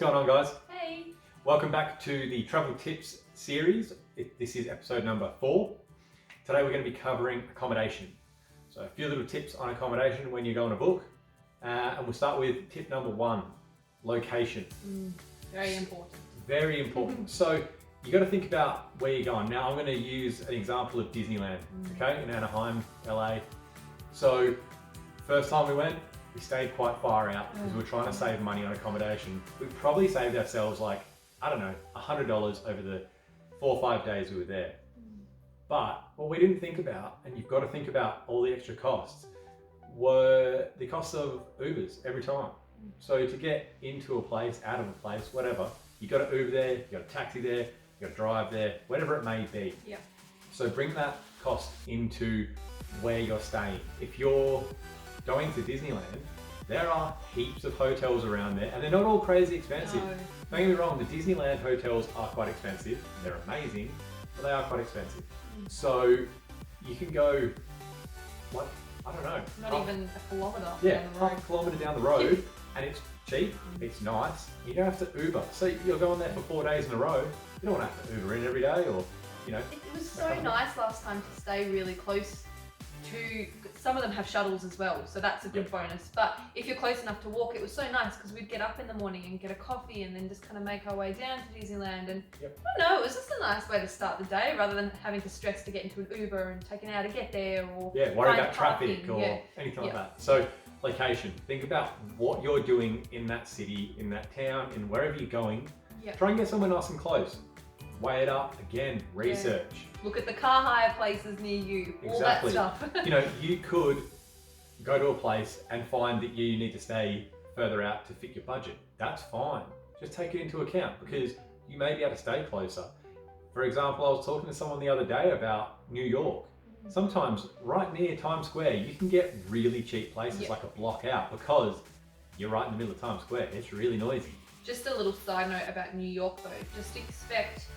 going on, guys? Hey! Welcome back to the Travel Tips series. This is episode number 4. Today we're going to be covering accommodation. So a few little tips on accommodation when you go on a book. And we'll start with tip number 1, location. Very important. Very important. So you got to think about where you're going. Now I'm going to use an example of Disneyland, okay, in Anaheim, LA. So first time we went, we stayed quite far out because we were trying to save money on accommodation. We probably saved ourselves like, I don't know, $100 over the 4 or 5 days we were there. But what we didn't think about, and you've got to think about all the extra costs, were the costs of Ubers every time. So to get into a place, out of a place, whatever, you got to Uber there, you got to taxi there, you got to drive there, whatever it may be. Yeah. So bring that cost into where you're staying. If you're going to Disneyland, there are heaps of hotels around there and they're not all crazy expensive. No. Don't get me wrong, the Disneyland hotels are quite expensive. They're amazing, but they are quite expensive. So you can go, like, I don't know. Not even a kilometre Yeah, down the road. half a kilometre down the road and it's cheap, it's nice. You don't have to Uber. So you're going there for 4 days in a row. You don't want to have to Uber in every day or, you know. It was so nice last time to stay really close to, some of them have shuttles as well, so that's a good bonus. But if you're close enough to walk, it was so nice because we'd get up in the morning and get a coffee and then just kind of make our way down to Disneyland. And I don't know, it was just a nice way to start the day rather than having to stress to get into an Uber and take an hour to get there or worry about traffic parking. or anything like that. So location, think about what you're doing in that city, in that town, in wherever you're going. Try and get somewhere nice and close. Weigh it up, again, research. Look at the car hire places near you, all that stuff. You know, you could go to a place and find that you need to stay further out to fit your budget. That's fine. Just take it into account because you may be able to stay closer. For example, I was talking to someone the other day about New York. Sometimes right near Times Square, you can get really cheap places like a block out because you're right in the middle of Times Square. It's really noisy. Just a little side note about New York though, just expect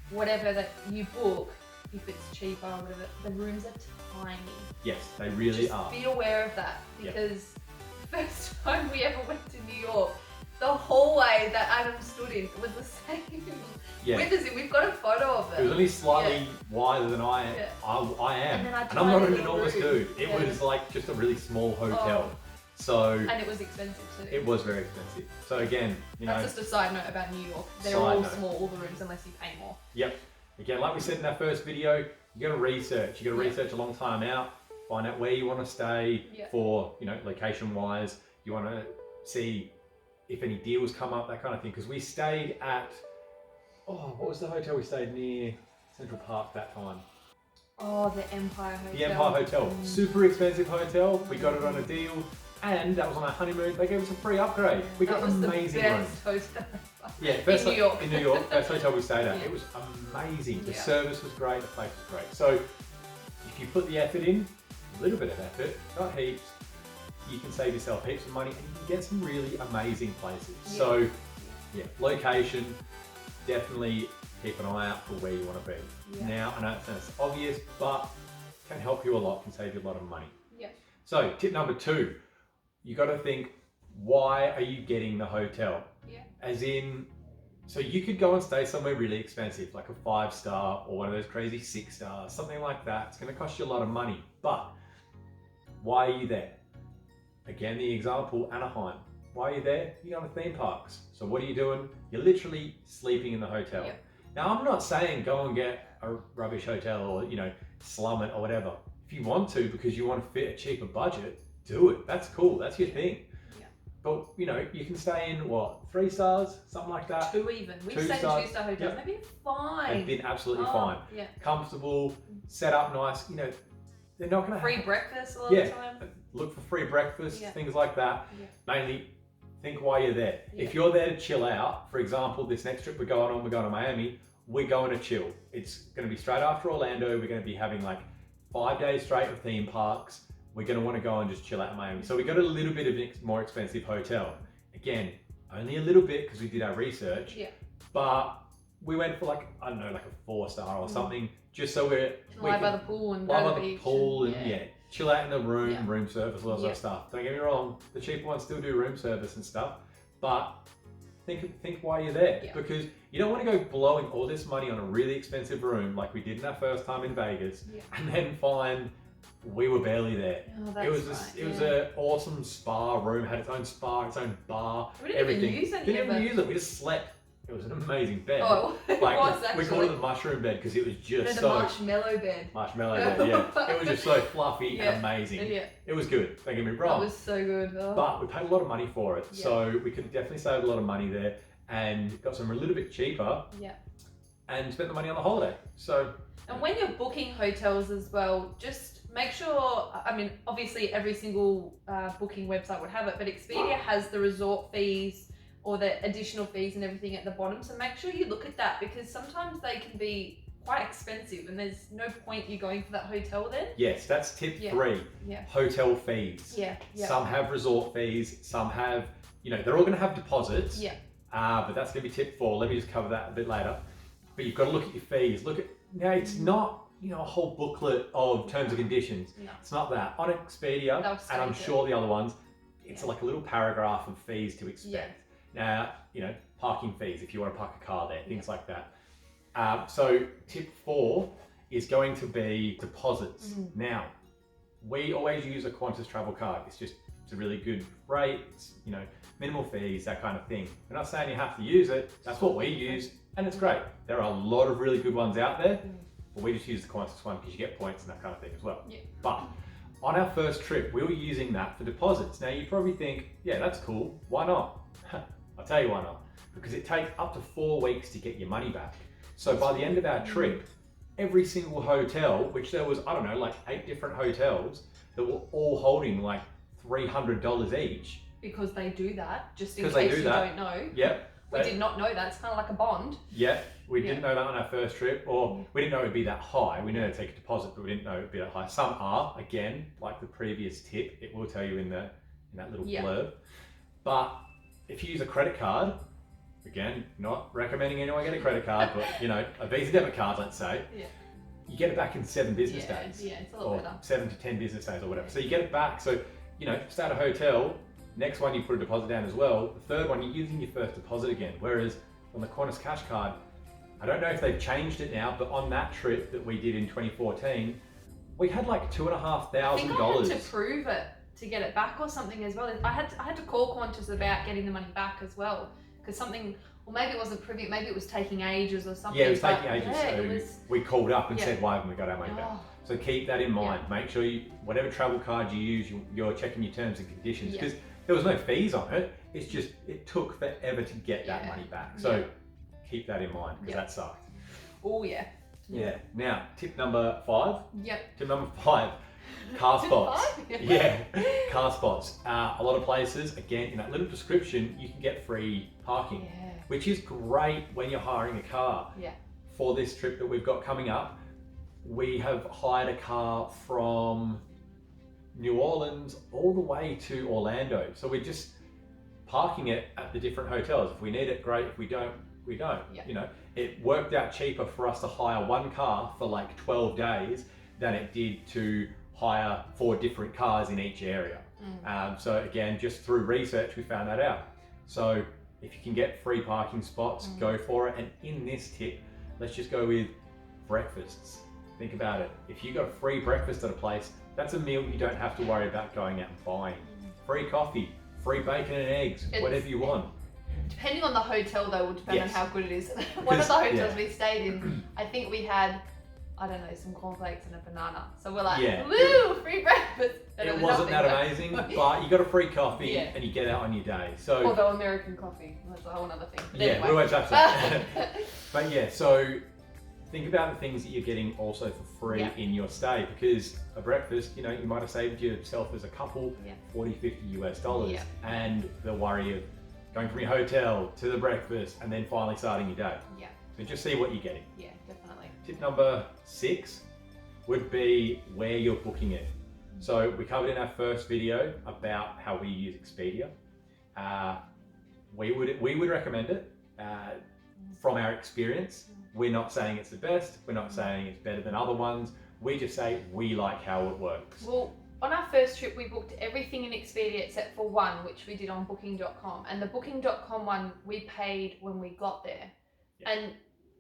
whatever that you book, if it's cheaper or whatever, the rooms are tiny. Yes, they really are. Be aware of that because the first time we ever went to New York, the hallway that Adam stood in was the same width as him. We've got a photo of it. It was only slightly wider than I am. And I'm not an enormous dude. It was like just a really small hotel. So, and it was expensive too. It was very expensive. So again, you know. That's just a side note about New York. They're all small, all the rooms, unless you pay more. Yep. Again, like we said in our first video, you got to research. You got to research a long time out. Find out where you want to stay for, you know, location-wise. You want to see if any deals come up, that kind of thing. Because we stayed at, what was the hotel we stayed near Central Park that time? Oh, the Empire Hotel. The Empire Hotel. Super expensive hotel. We got it on a deal. And that was on our honeymoon. They gave us a free upgrade. We got an amazing room. In New York. In New York, first hotel we stayed at. It was amazing. The service was great. The place was great. So if you put the effort in, a little bit of effort, not heaps, you can save yourself heaps of money and you can get some really amazing places. So location, definitely keep an eye out for where you want to be. Now, I know it sounds obvious, but can help you a lot, can save you a lot of money. So tip number 2. You got to think, why are you getting the hotel? As in, so you could go and stay somewhere really expensive, like a 5-star or one of those crazy 6 stars, something like that. It's going to cost you a lot of money, but why are you there? Again, the example, Anaheim. Why are you there? You're going to theme parks. So what are you doing? You're literally sleeping in the hotel. Now, I'm not saying go and get a rubbish hotel or, you know, slum it or whatever. If you want to, because you want to fit a cheaper budget, do it. That's cool. That's your thing. But, you know, you can stay in, 3 stars? Something like that? 2 even. We've stayed in 2-star hotels. They've been fine. They've been absolutely fine. Comfortable, set up nice. You know, they're not going to free breakfast a lot of the time. Look for free breakfast, things like that. Mainly, think why you're there. If you're there to chill out, for example, this next trip we're going to Miami, we're going to chill. It's going to be straight after Orlando. We're going to be having like 5 days straight of theme parks. We're going to want to go and just chill out in Miami. So we got a little bit of a more expensive hotel. Again, only a little bit because we did our research. But we went for like, I don't know, like a 4-star or something, just so we're... Lie by the pool and go to the beach. And chill out in the room, room service, all that stuff. Don't get me wrong, the cheaper ones still do room service and stuff. But think why you're there, Yeah. because you don't want to go blowing all this money on a really expensive room like we did in our first time in Vegas, and then find we were barely there. Oh, that's It was it was an awesome spa room, had its own spa, its own bar, We didn't everything. even use any Didn't of even it. use it. We just slept. It was an amazing bed. Oh, it like was we actually. called it the mushroom bed because it was just The so marshmallow bed. marshmallow bed. Yeah, it was just so fluffy Yeah. and amazing. Yeah. It was good. Don't get me That wrong. was so good. Oh. But we paid a lot of money for it, Yeah. so we could definitely save a lot of money there and got some a little bit cheaper Yeah. and spent the money on the holiday. So And when you're booking hotels as well, just make sure, I mean, obviously every single booking website would have it, but Expedia has the resort fees or the additional fees and everything at the bottom. So make sure you look at that, because sometimes they can be quite expensive and there's no point you going for that hotel then. yes, that's tip Yeah. 3. Yeah. Hotel fees. Yeah. Yeah. Some have resort fees, some have, they're all going to have deposits. Yeah. But that's going to be tip 4. Let me just cover that a bit later. But you've got to look at your fees. Now it's not, a whole booklet of terms and conditions. No. It's not that. On Expedia, They'll and I'm state it. sure the other ones, it's Yeah. like a little paragraph of fees to expect. Yeah. Now, parking fees if you want to park a car there, things like that. So tip 4 is going to be deposits. Mhm. Now, we always use a Qantas travel card. It's a really good rate, it's, minimal fees, that kind of thing. We're not saying you have to use it. That's what we use, and it's great. There are a lot of really good ones out there, but we just use the Qantas one because you get points and that kind of thing as well. Yeah. But on our first trip, we were using that for deposits. Now you probably think, yeah, that's cool. Why not? I'll tell you why not. Because it takes up to 4 weeks to get your money back. So by the end of our trip, every single hotel, which there was, I don't know, like 8 different hotels that were all holding like $300 each. Because they do that, just in 'Cause they case do you that. don't know. Yep. We did not know that. It's kind of like a bond. Yeah, we Yeah. didn't know that on our first trip, or we didn't know it would be that high. We knew to take a deposit, but we didn't know it would be that high. Some are, again, like the previous tip, it will tell you in that little Yeah. blurb. But if you use a credit card, again, not recommending anyone get a credit card, but a Visa debit card, let's say, Yeah. you get it back in 7 business Yeah, days. yeah, it's a little Or better. 7 to 10 business days or whatever. So you get it back. So, start a hotel, next one you put a deposit down as well. The third one, you're using your first deposit again. Whereas on the Qantas Cash Card, I don't know if they've changed it now, but on that trip that we did in 2014, we had like I think $2,500. I had to prove it to get it back or something as well. I had to call Qantas about getting the money back as well, because something, or maybe it wasn't proving, maybe it was taking ages or something. Yeah, it was but taking ages. yeah, So it was, we called up and Yeah. said, why haven't we got our money back? oh, So keep that in mind. Make sure whatever travel card you use, you're checking your terms and conditions, Yeah. because there was no fees on it. It's just, it took forever to get that Yeah. money back. So Yeah. keep that in mind, because Yeah. that sucked. oh yeah. Yeah. Now, tip number 5. Yep. Tip number 5, car spots. 5? Yeah, car spots. A lot of places, again, in that little description, you can get free parking, Yeah. which is great when you're hiring a car. Yeah. For this trip that we've got coming up, we have hired a car from New Orleans all the way to Orlando. So we're just parking it at the different hotels. If we need it, great. If we don't, we don't. Yeah. It worked out cheaper for us to hire one car for like 12 days than it did to hire 4 different cars in each area. So again, just through research, we found that out. So if you can get free parking spots, go for it. And in this tip, let's just go with breakfasts. Think about it. If you got a free breakfast at a place, that's a meal you don't have to worry about going out and buying. Free coffee, free bacon and eggs, whatever you want. Depending on the hotel though, will depend on Yes. how good it is. One of the hotels yeah. we stayed in, I think we had, I don't know, some cornflakes and a banana. So we're like, Yeah. woo, free breakfast. And It was wasn't that nothing, amazing, but you got a free coffee Yeah. and you get out on your day. but- So Although American coffee, that's a whole other thing. But yeah, anyway. we won't touch that. But yeah, so think about the things that you're getting also for free Yeah. in your stay, because a breakfast, you might have saved yourself as a couple Yeah. $40, $50 Yeah. and the worry of going from your hotel to the breakfast and then finally starting your day. Yeah, So just see what you're getting. yeah, definitely. Tip number 6 would be where you're booking it. So we covered in our first video about how we use Expedia. We would recommend it from our experience. We're not saying it's the best. We're not saying it's better than other ones. We just say we like how it works. Well, on our first trip, we booked everything in Expedia except for one, which we did on booking.com. And the booking.com one, we paid when we got there. Yeah. And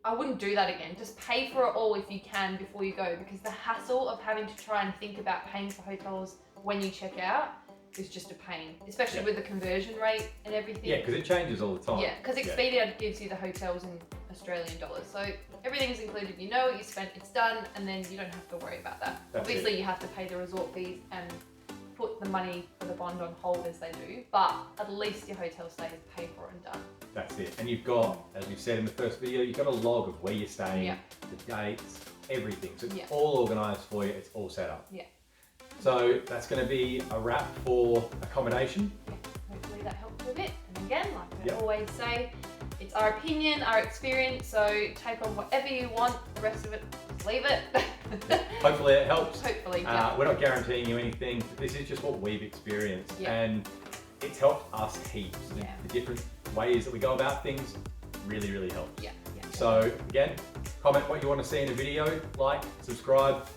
I wouldn't do that again. Just pay for it all if you can before you go, because the hassle of having to try and think about paying for hotels when you check out is just a pain, especially with the conversion rate and everything. Yeah, because it changes all the time. Yeah, because Expedia gives you the hotels in Australian dollars. So everything's included. You know what you spent, it's done, and then you don't have to worry about that. That's Obviously, you have to pay the resort fees and put the money for the bond on hold as they do, but at least your hotel stay is paid for and done. That's it. And you've got, as we've said in the first video, you've got a log of where you're staying, Yeah. the dates, everything. So it's Yeah. all organised for you, it's all set up. Yeah. So that's going to be a wrap for accommodation. Yeah, hopefully that helped a bit. And again, like Yep. I always say, it's our opinion, our experience, so take on whatever you want, the rest of it, just leave it. Hopefully it helps. Hopefully, yeah. We're not guaranteeing you anything. This is just what we've experienced. Yeah. And it's helped us heaps. Yeah. The different ways that we go about things really, really helps. Yeah, yeah. So again, comment what you want to see in a video, like, subscribe,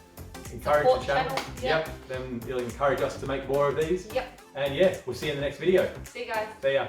encourage Support the channel. channel, yeah. Yep, then you'll encourage us to make more of these. Yep. And yeah, we'll see you in the next video. See you guys. See ya.